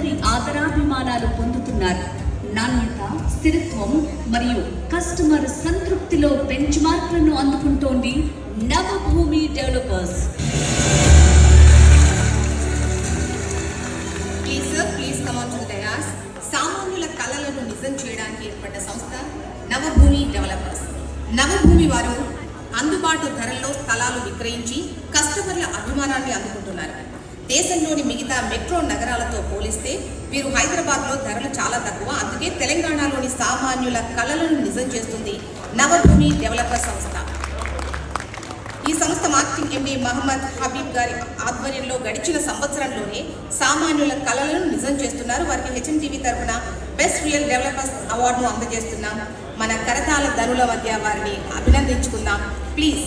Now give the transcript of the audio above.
అందరి ఆదరాభిమానాలు పొందుతున్నారు. నాణ్యత, స్థిరత్వం మరియు కస్టమర్ సంతృప్తిలో బెంచ్ మార్కులను అందుకుంటోంది Navabhoomi developers. Please come on to the dais. సామాన్యుల కళలను నిజం చేయడానికి ఏర్పడ్డ సంస్థ నవభూమి డెవలపర్స్. నవభూమి వారు అందుబాటు ధరల్లో స్థలాలు విక్రయించి కస్టమర్ల అభిమానాన్ని అందుకుంటున్నారు. దేశంలోని మిగతా మెట్రో నగరాలతో పోలిస్తే వీరు హైదరాబాద్లో ధరలు చాలా తక్కువ. అందుకే తెలంగాణలోని సామాన్యుల కళలను నిజం చేస్తుంది నవభూమి డెవలపర్ సంస్థ. ఈ సంస్థ మార్కెటింగ్ ఎండి మహమ్మద్ హబీబ్ గారి ఆధ్వర్యంలో గడిచిన సంవత్సరంలోనే సామాన్యుల కళలను నిజం చేస్తున్నారు. వారికి హెచ్ఎంటీవీ తరఫున బెస్ట్ రియల్ డెవలపర్స్ అవార్డును అందజేస్తున్నాం. మన కరతాళ ధనుల మధ్య వారిని అభినందించుకుందాం. ప్లీజ్.